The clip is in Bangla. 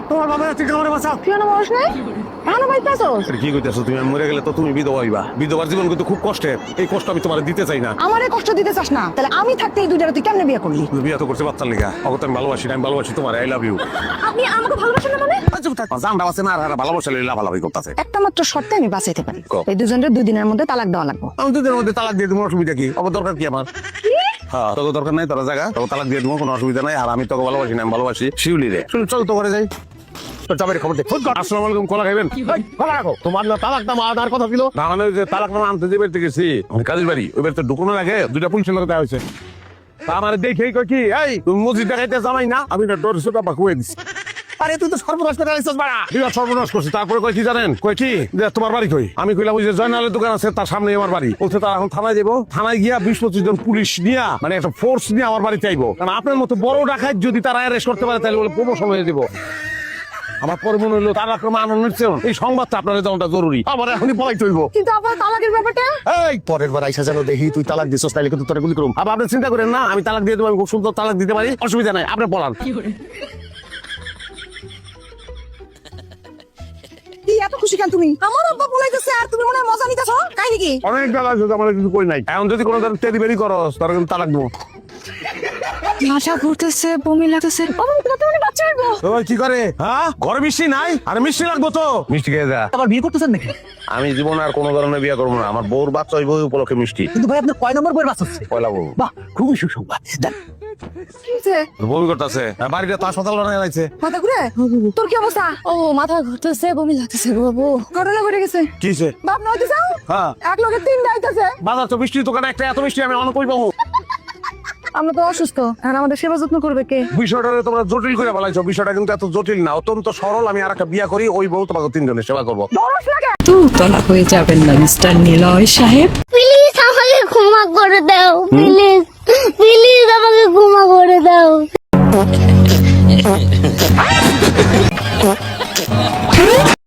তোমার বাবা তুই আমারে বাঁচাও। তুই না মানুষ নাই কেন বাইতাছস? কি কইতাছো তুমি? আমি মরে গেলে তো তুমি বিধবা হইবা। বিধবার জীবন কিন্তু খুব কষ্টের। এই কষ্ট আমি তোমার দিতে চাই না। আমারে কষ্ট দিতে চাস না? তাহলে আমি থাকতে এই দুইটারে তুই কেমনে বিয়ে করলি? তুমি বিয়ে তো করতে বাচ্চার লিগা। অগত আমি ভালোবাসি না, আমি ভালোবাসি তোমার। I love you. আপনি আমাকে ভালোবাসেন না মানে? জানটা আছে না, আর ভালোবাসা লইলা ভালোবাসি করতেছে। একটা মাত্র শর্তে আমি বাঁচাইতে পারি। কও। এই দুজনের 2 দিনের মধ্যে তালাক দেওয়া লাগবে। আমি দুদিনের মধ্যে তালাক দিয়ে দেবো, অসুবিধা কি? আমার দরকার কি আমার? হ্যাঁ, তোকে দরকার নাই, তোরা জায়গা তোকে তালাক দিয়ে দেবো, কোনো অসুবিধা নাই। আর আমি তোকে ভালোবাসি না, আমি ভালোবাসি শিউলি রে। চল তো করে যাই। খবর দে। আসসালামু আলাইকুম, কলা খাইবেন? কলা রাখো। তোমার না তালাক নামা আনার কথা ছিল না? মানে যে তালাক নামা আনতে যে বাড়িতে গেছি, আমি কাজের বাড়ি, ওই বাড়িতে ঢুকানোর আগে 2টা পুলিশের লোক দেওয়া হয়েছে। তা আমার দেখেই কই কি, এই তুমি মসজিদ দেখাইতে জামাই না? আমি না ডোর সুটা বাকুয়ে দিছি। আরে তুই তো সর্বনাশ করে আইছস বাড়া। বিরাট সর্বনাশ করছিস। তারপরে কই কি জানেন? কই কি যে তোমার বাড়ি কই? আমি কইলাম ওই যে জয়নালের দোকান আছে তার সামনে আমার বাড়ি। বলছে তার এখন থানায় যাবো। থানায় গিয়া 20-25 জন পুলিশ নিয়া, মানে একটা ফোর্স নিয়ে আমার বাড়িতে আইবো। কারণ আপনার মতো বড় ডাকাত যদি তারা অ্যারেস্ট করতে পারে তাহলে বলে প্রমোশন হয়ে যাবো। আমার পরে মনে হলো তার আক্রমণ আনন্দের চেয়ে এই সংবাদটা আপনার যেমনটা জরুরি। আমার এখনই পলাইতে হইব। কিন্তু আবার তালাকের ব্যাপারটা? এই পরের বার আইসা যেন দেখি তুই তালাক দিছস, তাইলে কিন্তু তোরে গুলি করুম। আবার আপনি চিন্তা করেন না, আমি তালাক দিয়ে দেবো, আমি খুব সুন্দর তালাক দিতে পারি, অসুবিধা নাই, আপনি পলান। কি এত খুশি কেন তুমি? আমার আব্বা বলাইতেছে আর তুমি মনে হয় মজা নিতেছো? কাহিনী কি? অনেক বেলা আছে, আমার কিছু কই নাই। এখন যদি কোনো টেরি বেরি করস তাহলে কিন্তু তালাক দেবো। মাথা ঘুরতেছে, বমি লাগতেছে। বাবা কত মানে বাচ্চা হইবো? তোমার কি করে? হ্যাঁ, ঘরে মিষ্টি নাই? আরে মিষ্টি লাগবো তো, মিষ্টি খেয়ে যা। আবার বিয়ে করতেছেন নাকি? আমি জীবনে আর কোনো ধরনের বিয়ে করবো না। আমার বউর বাচ্চা হইব ওই উপলক্ষে মিষ্টি। কিন্তু ভাই আপনার কয় নম্বর বইয়ের বাস হচ্ছে? পয়লা বউ বাহ, খুবই সুসংবাদ। যান। কি হইছে? বমি করতেছে, বাড়িটা তো হাসপাতাল বানায় রাখছে। মাথা ঘুরে? তোর কি অবস্থা? ও মাথা ঘুরতেছে, বমি লাগতেছে গো বাবু। ঘটনা ঘটে গেছে। কি হয়েছে? বাপ না হইতে চাও? হ্যাঁ, এক লগে 3 যাইতেছে। বাজার তো মিষ্টির দোকানে একটা এত মিষ্টি আমি অনেক কই পাবো। আমরা তো অসুস্থ, আর আমাদের সেবা যত্ন করবে কে? বিষয়টা তোমরা জটিল করে বলাইছো। বিষয়টা কিন্তু এত জটিল না, অত্যন্ত সরল। আমি আর একটা বিয়া করি, ওই বউ তোমাকে 3 জনের সেবা করবো। দরস লাগে। তলা হয়ে যাবেন না মিস্টার নিলয় সাহেব। প্লিজ আমাকে ক্ষমা করে দাও, প্লিজ প্লিজ আমাকে ক্ষমা করে দাও।